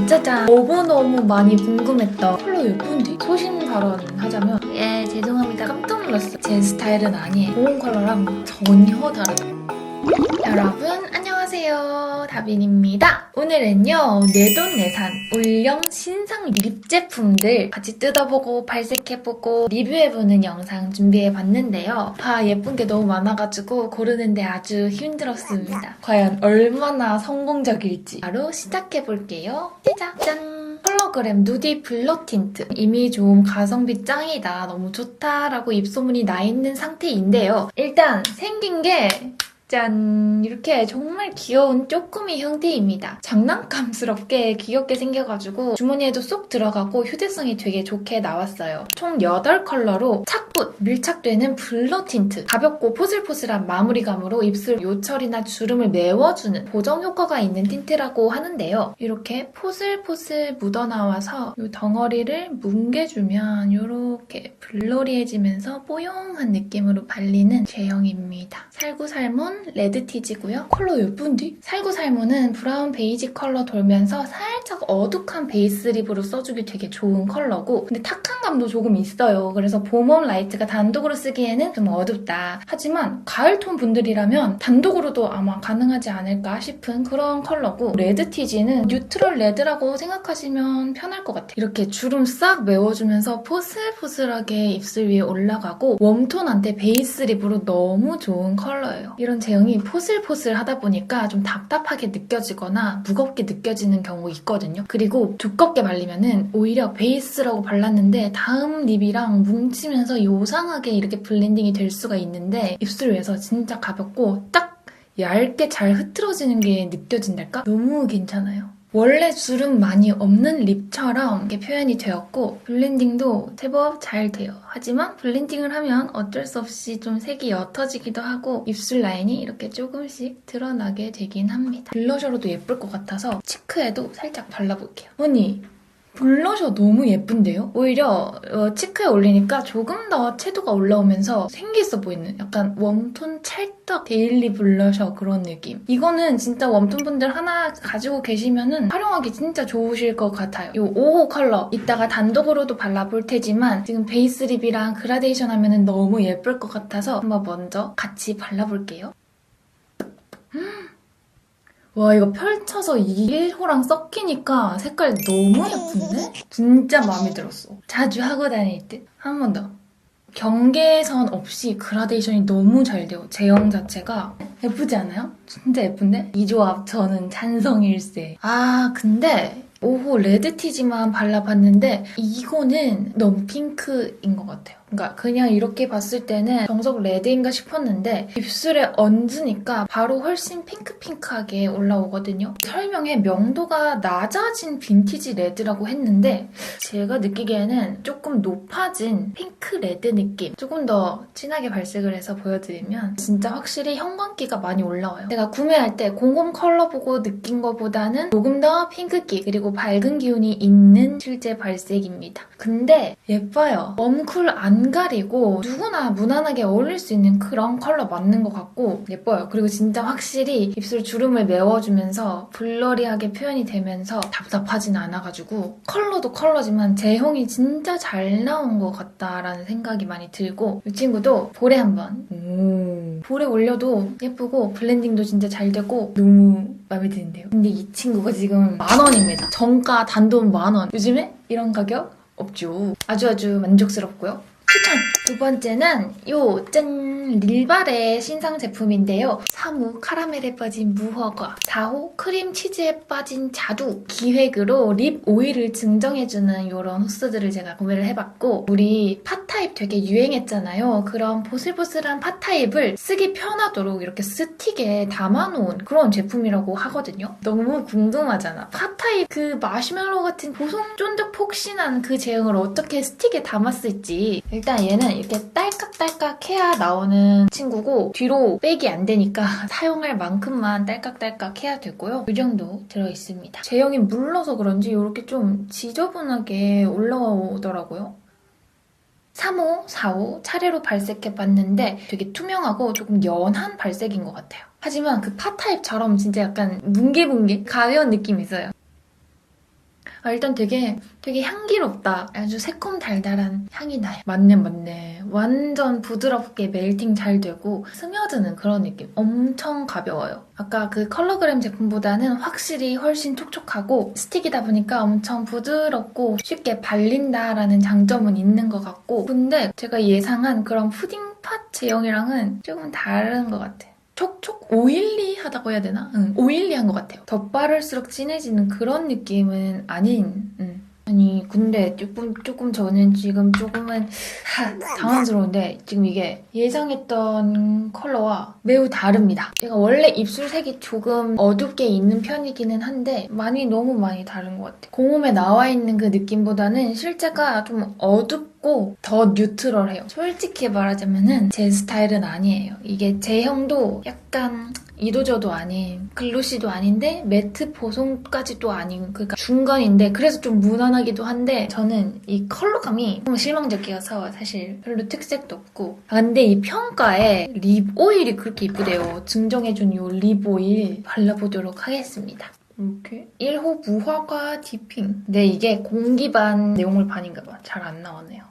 짜잔! 너무너무 많이 궁금했던 컬러 예쁜데? 소신 발언하자면 죄송합니다. 깜짝 놀랐어요. 제 스타일은 아니에요. 보온 컬러랑 전혀 다르네요. 여러분 안녕하세요. 다빈입니다. 오늘은요 내돈내산 올영 신상 립 제품들 같이 뜯어보고 발색해보고 리뷰해보는 영상 준비해봤는데요. 예쁜 게 너무 많아가지고 고르는데 아주 힘들었습니다. 과연 얼마나 성공적일지 바로 시작해볼게요. 시작! 짠! 컬러그램 누디 블러 틴트. 이미 좀 가성비 짱이다, 너무 좋다라고 입소문이 나있는 상태인데요. 일단 생긴 게 짠! 이렇게 정말 귀여운 쪼꼬미 형태입니다. 장난감스럽게 귀엽게 생겨가지고 주머니에도 쏙 들어가고 휴대성이 되게 좋게 나왔어요. 총 8컬러로 착붙, 밀착되는 블러 틴트. 가볍고 포슬포슬한 마무리감으로 입술 요철이나 주름을 메워주는 보정 효과가 있는 틴트라고 하는데요. 이렇게 포슬포슬 묻어나와서 이 덩어리를 뭉개주면 이렇게 블러리해지면서 뽀용한 느낌으로 발리는 제형입니다. 살구살몬 레드티지고요. 컬러 예쁜데? 살구살몬은 브라운 베이지 컬러 돌면서 살짝 어둑한 베이스 립으로 써주기 되게 좋은 컬러고, 근데 탁한 감도 조금 있어요. 그래서 봄웜 라이트가 단독으로 쓰기에는 좀 어둡다. 하지만 가을톤 분들이라면 단독으로도 아마 가능하지 않을까 싶은 그런 컬러고, 레드티지는 뉴트럴 레드라고 생각하시면 편할 것 같아요. 이렇게 주름 싹 메워주면서 포슬포슬하게 입술 위에 올라가고 웜톤한테 베이스 립으로 너무 좋은 컬러예요. 이런 제형이 포슬포슬하다 보니까 좀 답답하게 느껴지거나 무겁게 느껴지는 경우 있거든요. 그리고 두껍게 발리면은 오히려 베이스라고 발랐는데 다음 립이랑 뭉치면서 요상하게 이렇게 블렌딩이 될 수가 있는데, 입술 위에서 진짜 가볍고 딱 얇게 잘 흐트러지는 게 느껴진달까? 너무 괜찮아요. 원래 주름 많이 없는 립처럼 이렇게 표현이 되었고 블렌딩도 제법 잘 돼요. 하지만 블렌딩을 하면 어쩔 수 없이 좀 색이 옅어지기도 하고 입술 라인이 이렇게 조금씩 드러나게 되긴 합니다. 블러셔로도 예쁠 것 같아서 치크에도 살짝 발라볼게요. 언니! 블러셔 너무 예쁜데요? 오히려 치크에 올리니까 조금 더 채도가 올라오면서 생기 있어 보이는 약간 웜톤 찰떡 데일리 블러셔 그런 느낌. 이거는 진짜 웜톤 분들 하나 가지고 계시면은 활용하기 진짜 좋으실 것 같아요. 이 5호 컬러 이따가 단독으로도 발라볼 테지만 지금 베이스 립이랑 그라데이션 하면은 너무 예쁠 것 같아서 한번 먼저 같이 발라볼게요. 와, 이거 펼쳐서 1호랑 섞이니까 색깔 너무 예쁜데? 진짜 마음에 들었어. 자주 하고 다닐 듯. 한 번 더. 경계선 없이 그라데이션이 너무 잘 돼요. 제형 자체가. 예쁘지 않아요? 진짜 예쁜데? 이 조합 저는 찬성일세. 근데 5호 레드티지만 발라봤는데 이거는 너무 핑크인 것 같아요. 그러니까 그냥 이렇게 봤을 때는 정석 레드인가 싶었는데 입술에 얹으니까 바로 훨씬 핑크핑크하게 올라오거든요. 설명에 명도가 낮아진 빈티지 레드라고 했는데 제가 느끼기에는 조금 높아진 핑크 레드 느낌. 조금 더 진하게 발색을 해서 보여드리면 진짜 확실히 형광기가 많이 올라와요. 제가 구매할 때 곰곰 컬러 보고 느낀 것보다는 조금 더 핑크기 그리고 밝은 기운이 있는 실제 발색입니다. 근데 예뻐요. 웜쿨 안 가리고 누구나 무난하게 어울릴 수 있는 그런 컬러 맞는 것 같고 예뻐요. 그리고 진짜 확실히 입술 주름을 메워주면서 블러리하게 표현이 되면서 답답하진 않아가지고 컬러도 컬러지만 제형이 진짜 잘 나온 것 같다라는 생각이 많이 들고, 이 친구도 볼에 한번 볼에 올려도 예쁘고 블렌딩도 진짜 잘 되고 너무 마음에 드는데요. 근데 이 친구가 지금 10,000원입니다. 정가 단돈 10,000원. 요즘에 이런 가격 없죠. 아주 만족스럽고요. 추천! 두 번째는 릴발의 신상 제품인데요. 3호 카라멜에 빠진 무허가, 4호 크림 치즈에 빠진 자두 기획으로 립 오일을 증정해주는 이런 호스들을 제가 구매를 해봤고, 우리 팟타입 되게 유행했잖아요. 그런 보슬보슬한 팟타입을 쓰기 편하도록 이렇게 스틱에 담아놓은 그런 제품이라고 하거든요. 너무 궁금하잖아. 팟타입 그 마시멜로 같은 보송 쫀득 폭신한 그 제형을 어떻게 스틱에 담았을지. 일단 얘는 이렇게 딸깍딸깍 해야 나오는 친구고 뒤로 백이 안 되니까 사용할 만큼만 딸깍딸깍 해야 되고요. 이 정도 들어있습니다. 제형이 물러서 그런지 이렇게 좀 지저분하게 올라오더라고요. 3호, 4호 차례로 발색해봤는데 되게 투명하고 조금 연한 발색인 것 같아요. 하지만 그 파 타입처럼 진짜 약간 뭉게뭉게 가벼운 느낌이 있어요. 일단 되게 향기롭다. 아주 새콤달달한 향이 나요. 맞네. 완전 부드럽게 멜팅 잘 되고 스며드는 그런 느낌. 엄청 가벼워요. 아까 그 컬러그램 제품보다는 확실히 훨씬 촉촉하고 스틱이다 보니까 엄청 부드럽고 쉽게 발린다라는 장점은 있는 것 같고, 근데 제가 예상한 그런 푸딩팟 제형이랑은 조금 다른 것 같아요. 촉촉? 오일리하다고 해야 되나? 오일리한 것 같아요. 덧바를수록 진해지는 그런 느낌은 아닌, 아니 근데 조금 저는 지금 조금은 당황스러운데, 지금 이게 예상했던 컬러와 매우 다릅니다. 제가 원래 입술색이 조금 어둡게 있는 편이기는 한데 너무 많이 다른 것 같아요. 공홈에 나와 있는 그 느낌보다는 실제가 좀 어둡고 더 뉴트럴해요. 솔직히 말하자면은 제 스타일은 아니에요. 이게 제형도 약간 이도저도 아닌, 글로시도 아닌데 매트 보송까지도 아닌, 그러니까 중간인데 그래서 좀 무난하기도 한데, 저는 이 컬러감이 너무 실망적이어서 사실 별로 특색도 없고. 근데 이 평가에 립 오일이 그렇게 이쁘대요. 증정해준 이 립 오일 발라보도록 하겠습니다. 이렇게 1호 무화과 디핑. 근데 이게 공기반 내용물 반인가 봐. 잘 안 나오네요.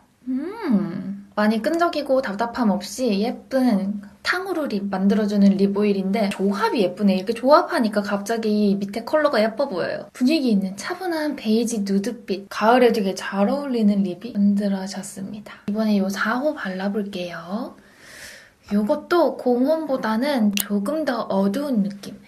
많이 끈적이고 답답함 없이 예쁜 탕후루 립 만들어주는 립 오일인데 조합이 예쁘네. 이렇게 조합하니까 갑자기 밑에 컬러가 예뻐 보여요. 분위기 있는 차분한 베이지 누드빛, 가을에 되게 잘 어울리는 립이 만들어졌습니다. 이번에 이 4호 발라볼게요. 이것도 공홈보다는 조금 더 어두운 느낌.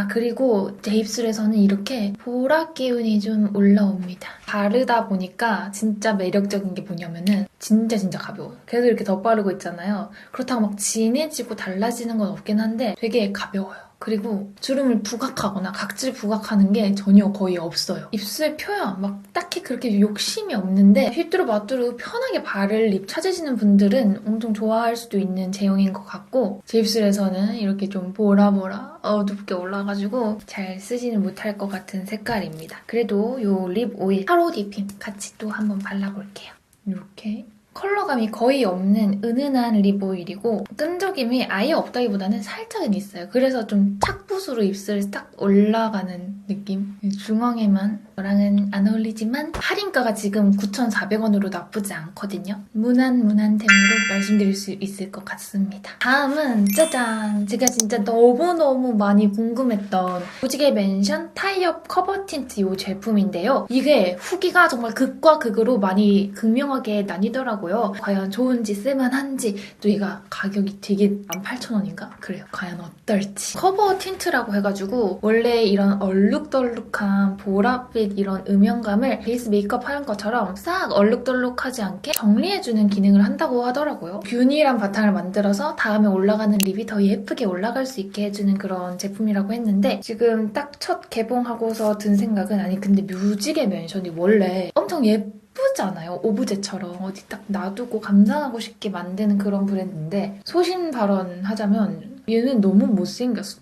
그리고 제 입술에서는 이렇게 보라 기운이 좀 올라옵니다. 바르다 보니까 진짜 매력적인 게 뭐냐면은 진짜 가벼워요. 계속 이렇게 덧바르고 있잖아요. 그렇다고 막 진해지고 달라지는 건 없긴 한데 되게 가벼워요. 그리고 주름을 부각하거나 각질 부각하는 게 전혀 거의 없어요. 입술 표현 막 딱히 그렇게 욕심이 없는데 휘뚜루마뚜루 편하게 바를 립 찾으시는 분들은 엄청 좋아할 수도 있는 제형인 것 같고, 제 입술에서는 이렇게 좀 보라보라 어둡게 올라가지고 잘 쓰지는 못할 것 같은 색깔입니다. 그래도 이 립 오일 하로 디핑 같이 또 한번 발라볼게요. 이렇게 컬러감이 거의 없는 은은한 립 오일이고, 끈적임이 아예 없다기보다는 살짝은 있어요. 그래서 좀 착붙으로 입술에 딱 올라가는 느낌? 중앙에만 저랑은 안 어울리지만 할인가가 지금 9,400원으로 나쁘지 않거든요. 무난무난 템으로 말씀드릴 수 있을 것 같습니다. 다음은 짜잔! 제가 진짜 너무너무 많이 궁금했던 무지개 맨션 타이업 커버 틴트 이 제품인데요. 이게 후기가 정말 극과 극으로 많이 극명하게 나뉘더라고요. 과연 좋은지 쓸만한지, 또 얘가 가격이 되게 18,000원인가? 그래요. 과연 어떨지. 커버 틴트라고 해가지고 원래 이런 얼룩덜룩한 보랏빛 이런 음영감을 베이스 메이크업 하는 것처럼 싹 얼룩덜룩하지 않게 정리해주는 기능을 한다고 하더라고요. 균일한 바탕을 만들어서 다음에 올라가는 립이 더 예쁘게 올라갈 수 있게 해주는 그런 제품이라고 했는데, 지금 딱 첫 개봉하고서 든 생각은, 아니 근데 뮤직의 맨션이 원래 엄청 예쁘잖아요. 오브제처럼 어디 딱 놔두고 감상하고 싶게 만드는 그런 브랜드인데, 소신 발언하자면 얘는 너무 못생겼어.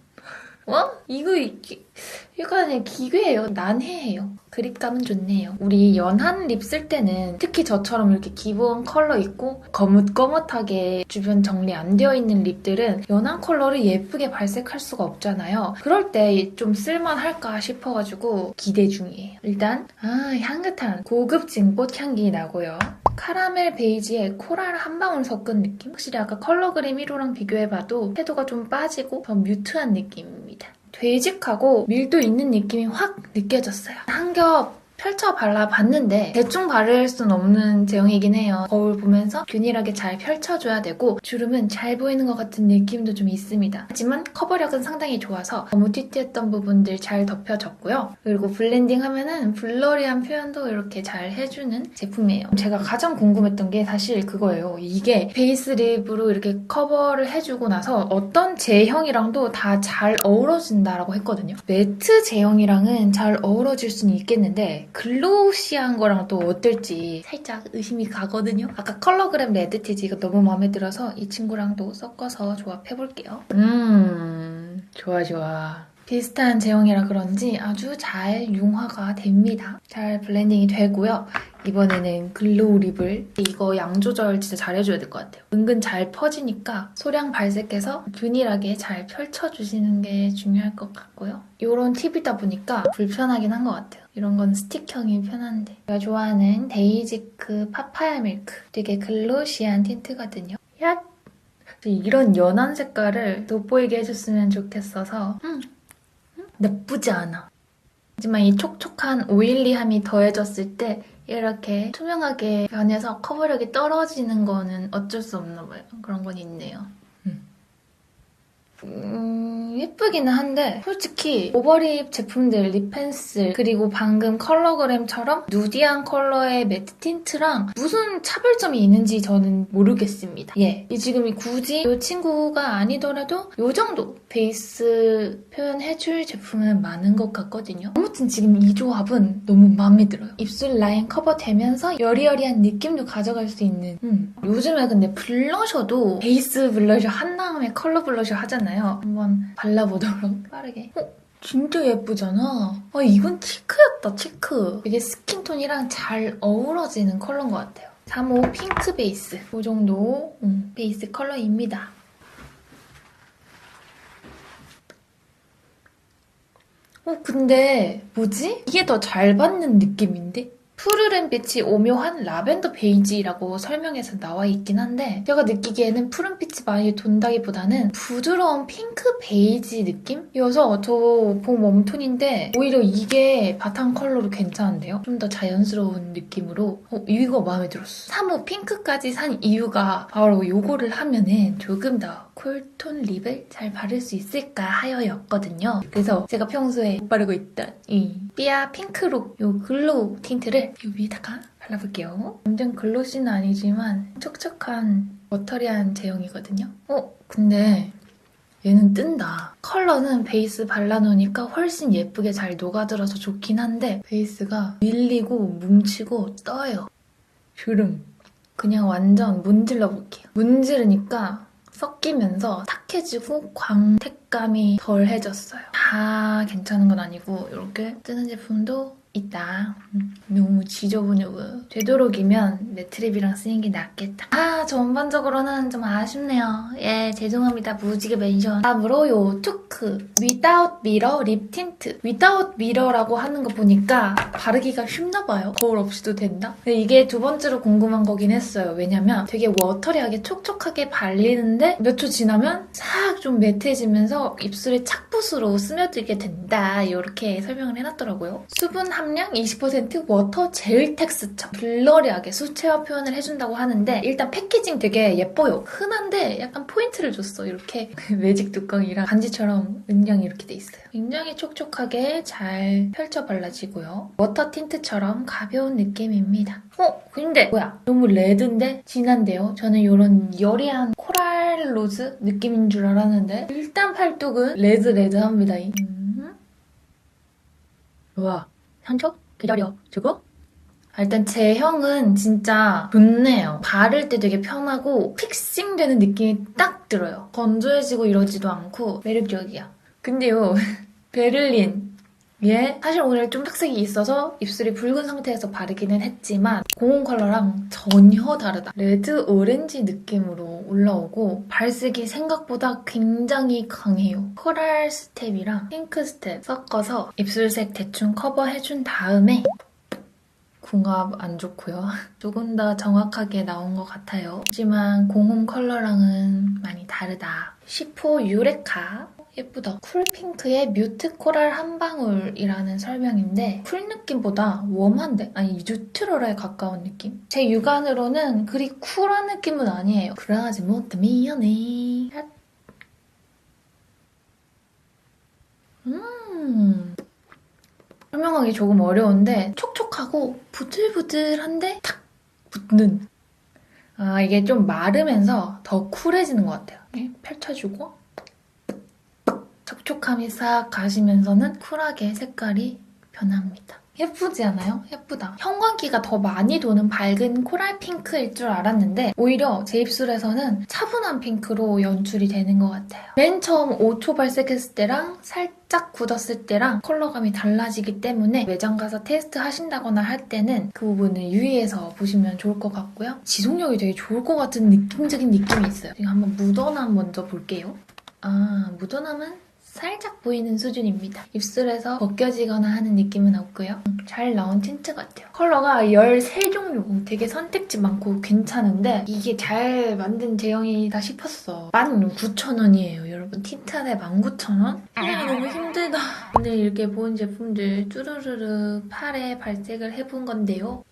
이거 약간 기괴해요. 난해해요. 그립감은 좋네요. 우리 연한 립 쓸 때는 특히 저처럼 이렇게 기본 컬러 있고 거뭇거뭇하게 주변 정리 안 되어 있는 립들은 연한 컬러를 예쁘게 발색할 수가 없잖아요. 그럴 때 좀 쓸만할까 싶어가지고 기대 중이에요. 일단 향긋한 고급 진꽃 향기 나고요. 카라멜 베이지에 코랄 한 방울 섞은 느낌? 확실히 아까 컬러그램 1호랑 비교해봐도 섀도가 좀 빠지고 더 뮤트한 느낌입니다. 되직하고 밀도 있는 느낌이 확 느껴졌어요. 한 겹 펼쳐 발라봤는데 대충 바를 순 없는 제형이긴 해요. 거울 보면서 균일하게 잘 펼쳐줘야 되고 주름은 잘 보이는 것 같은 느낌도 좀 있습니다. 하지만 커버력은 상당히 좋아서 너무 튀튀했던 부분들 잘 덮여졌고요. 그리고 블렌딩하면은 블러리한 표현도 이렇게 잘 해주는 제품이에요. 제가 가장 궁금했던 게 사실 그거예요. 이게 베이스 립으로 이렇게 커버를 해주고 나서 어떤 제형이랑도 다 잘 어우러진다라고 했거든요. 매트 제형이랑은 잘 어우러질 수는 있겠는데 글로시한 거랑 또 어떨지 살짝 의심이 가거든요. 아까 컬러그램 레드티지 이거 너무 마음에 들어서 이 친구랑도 섞어서 조합해볼게요. 좋아. 비슷한 제형이라 그런지 아주 잘 융화가 됩니다. 잘 블렌딩이 되고요. 이번에는 글로우 립을, 이거 양 조절 진짜 잘 해줘야 될 것 같아요. 은근 잘 퍼지니까 소량 발색해서 균일하게 잘 펼쳐주시는 게 중요할 것 같고요. 이런 팁이다 보니까 불편하긴 한 것 같아요. 이런 건 스틱형이 편한데. 제가 좋아하는 데이지크 파파야 밀크. 되게 글로시한 틴트거든요. 야! 이런 연한 색깔을 돋보이게 해줬으면 좋겠어서 나쁘지 않아. 하지만 이 촉촉한 오일리함이 더해졌을 때 이렇게 투명하게 변해서 커버력이 떨어지는 거는 어쩔 수 없나 봐요. 그런 건 있네요. 예쁘기는 한데 솔직히 오버립 제품들 립펜슬 그리고 방금 컬러그램처럼 누디한 컬러의 매트 틴트랑 무슨 차별점이 있는지 저는 모르겠습니다. 예, 지금 굳이 이 친구가 아니더라도 이 정도 베이스 표현해줄 제품은 많은 것 같거든요. 아무튼 지금 이 조합은 너무 마음에 들어요. 입술 라인 커버되면서 여리여리한 느낌도 가져갈 수 있는 요즘에 근데 블러셔도 베이스 블러셔 한 다음에 컬러 블러셔 하잖아요. 한번 발라보도록 빠르게. 진짜 예쁘잖아. 이건 치크였다, 치크. 이게 스킨톤이랑 잘 어우러지는 컬러인 것 같아요. 3호 핑크 베이스. 이 정도 베이스 컬러입니다. 근데 뭐지? 이게 더 잘 받는 느낌인데? 푸르른빛이 오묘한 라벤더 베이지라고 설명해서 나와 있긴 한데 제가 느끼기에는 푸른빛이 많이 돈다기보다는 부드러운 핑크 베이지 느낌이어서 저 봄 웜톤인데 오히려 이게 바탕 컬러로 괜찮은데요? 좀 더 자연스러운 느낌으로 이거 마음에 들었어. 3호 핑크까지 산 이유가 바로 이거를 하면은 조금 더 쿨톤 립을 잘 바를 수 있을까 하여였거든요. 그래서 제가 평소에 못 바르고 있던 이 삐아 핑크록 이 글로우 틴트를 이 위에다가 발라볼게요. 완전 글로시는 아니지만 촉촉한 워터리한 제형이거든요. 근데 얘는 뜬다. 컬러는 베이스 발라놓으니까 훨씬 예쁘게 잘 녹아들어서 좋긴 한데 베이스가 밀리고 뭉치고 떠요. 주름. 그냥 완전 문질러 볼게요. 문지르니까 섞이면서 탁해지고 광택감이 덜해졌어요. 다 괜찮은 건 아니고 이렇게 뜨는 제품도 있다. 너무 지저분해보여. 되도록이면 매트립이랑 쓰는 게 낫겠다. 전반적으로는 좀 아쉽네요. 예, 죄송합니다. 무지개 멘션. 다음으로 요 투크 Without Mirror 립 틴트. Without Mirror라고 하는 거 보니까 바르기가 쉽나봐요. 거울 없이도 된다? 근데 이게 두 번째로 궁금한 거긴 했어요. 왜냐면 되게 워터리하게 촉촉하게 발리는데 몇 초 지나면 싹 좀 매트해지면서 입술에 착붙으로 스며들게 된다. 이렇게 설명을 해놨더라고요. 수분 함량 20% 워터 젤 텍스처. 블러리하게 수채화 표현을 해준다고 하는데 일단 패키징 되게 예뻐요. 흔한데 약간 포인트를 줬어. 이렇게 매직 뚜껑이랑 반지처럼 은량이 이렇게 돼 있어요. 굉장히 촉촉하게 잘 펼쳐 발라지고요. 워터 틴트처럼 가벼운 느낌입니다. 근데 뭐야? 너무 레드인데? 진한데요? 저는 이런 여리한 코랄 로즈 느낌인 줄 알았는데 일단 팔뚝은 레드합니다. 우와, 상처? 기다려. 저거? 일단 제형은 진짜 좋네요. 바를 때 되게 편하고 픽싱되는 느낌이 딱 들어요. 건조해지고 이러지도 않고 매력적이야. 근데요, 베를린. 얘 사실 오늘 좀 탁색이 있어서 입술이 붉은 상태에서 바르기는 했지만 고온 컬러랑 전혀 다르다. 레드 오렌지 느낌으로 올라오고 발색이 생각보다 굉장히 강해요. 코랄 스텝이랑 핑크 스텝 섞어서 입술색 대충 커버해준 다음에 궁합 안 좋고요. 조금 더 정확하게 나온 것 같아요. 하지만 공홈 컬러랑은 많이 다르다. 10호 유레카. 예쁘다. 쿨핑크의 뮤트 코랄 한 방울이라는 설명인데 쿨 느낌보다 웜한데? 아니 뉴트럴에 가까운 느낌? 제 육안으로는 그리 쿨한 느낌은 아니에요. 그러지 못해 미안해. 설명하기 조금 어려운데 촉촉하고 부들부들한데 탁 붙는. 이게 좀 마르면서 더 쿨해지는 것 같아요. 펼쳐주고 촉촉함이 싹 가시면서는 쿨하게 색깔이 변합니다. 예쁘지 않아요? 예쁘다. 형광기가 더 많이 도는 밝은 코랄 핑크일 줄 알았는데 오히려 제 입술에서는 차분한 핑크로 연출이 되는 것 같아요. 맨 처음 5초 발색했을 때랑 살짝 굳었을 때랑 컬러감이 달라지기 때문에 매장 가서 테스트 하신다거나 할 때는 그 부분을 유의해서 보시면 좋을 것 같고요. 지속력이 되게 좋을 것 같은 느낌적인 느낌이 있어요. 지금 한번 묻어남 먼저 볼게요. 묻어남은 살짝 보이는 수준입니다. 입술에서 벗겨지거나 하는 느낌은 없고요. 잘 나온 틴트 같아요. 컬러가 13종류, 되게 선택지 많고 괜찮은데 이게 잘 만든 제형이다 싶었어. 19,000원이에요, 여러분. 틴트 하나에 19,000원? 너무 힘들다. 오늘 이렇게 본 제품들 쭈루루루 팔에 발색을 해본 건데요.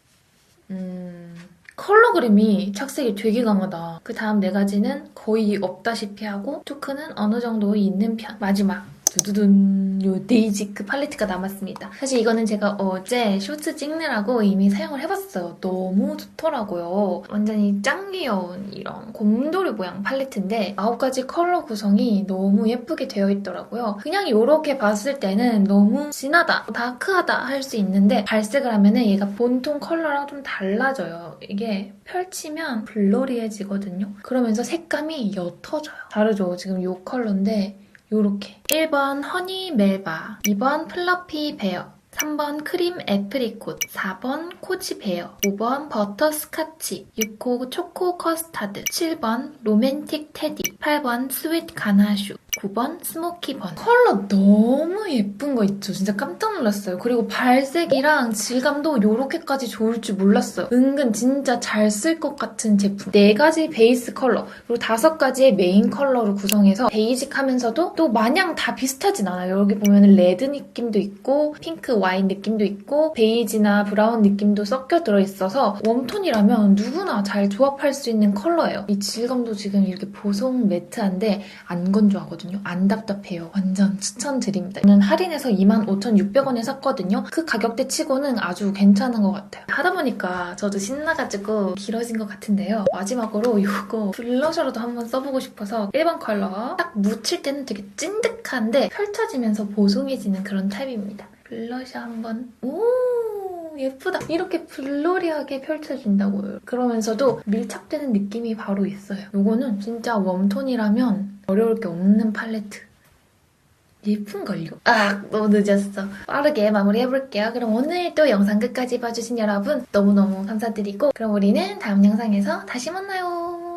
컬러 그램이 착색이 되게 강하다. 그 다음 4가지는 거의 없다시피 하고 토크는 어느 정도 있는 편. 마지막 두두둔 요 데이지크 팔레트가 남았습니다. 사실 이거는 제가 어제 쇼츠 찍느라고 이미 사용을 해봤어요. 너무 좋더라고요. 완전히 짱 귀여운 이런 곰돌이 모양 팔레트인데 9가지 컬러 구성이 너무 예쁘게 되어 있더라고요. 그냥 이렇게 봤을 때는 너무 진하다, 다크하다 할 수 있는데 발색을 하면은 얘가 본통 컬러랑 좀 달라져요. 이게 펼치면 블러리해지거든요. 그러면서 색감이 옅어져요. 다르죠? 지금 이 컬러인데 요렇게 1번 허니 멜바, 2번 플러피 베어, 3번 크림 애프리콧, 4번 코지 베어, 5번 버터 스카치, 6호 초코 커스타드, 7번 로맨틱 테디, 8번 스윗 가나슈, 9번 스모키 번. 컬러 너무 예쁜 거 있죠? 진짜 깜짝 놀랐어요. 그리고 발색이랑 질감도 이렇게까지 좋을 줄 몰랐어요. 은근 진짜 잘 쓸 것 같은 제품. 4가지 베이스 컬러, 그리고 5가지의 메인 컬러로 구성해서 베이직하면서도 또 마냥 다 비슷하진 않아요. 여기 보면 레드 느낌도 있고 핑크 와인 느낌도 있고 베이지나 브라운 느낌도 섞여 들어있어서 웜톤이라면 누구나 잘 조합할 수 있는 컬러예요. 이 질감도 지금 이렇게 보송 매트한데 안 건조하거든요. 안 답답해요. 완전 추천드립니다. 저는 할인해서 25,600원에 샀거든요. 그 가격대 치고는 아주 괜찮은 것 같아요. 하다 보니까 저도 신나가지고 길어진 것 같은데요. 마지막으로 이거 블러셔로도 한번 써보고 싶어서 1번 컬러. 딱 묻힐 때는 되게 찐득한데 펼쳐지면서 보송해지는 그런 타입입니다. 블러셔 한번. 오! 예쁘다. 이렇게 블러리하게 펼쳐진다고요. 그러면서도 밀착되는 느낌이 바로 있어요. 이거는 진짜 웜톤이라면 어려울 게 없는 팔레트. 예쁜걸요? 너무 늦었어. 빠르게 마무리해볼게요. 그럼 오늘도 영상 끝까지 봐주신 여러분 너무너무 감사드리고 그럼 우리는 다음 영상에서 다시 만나요.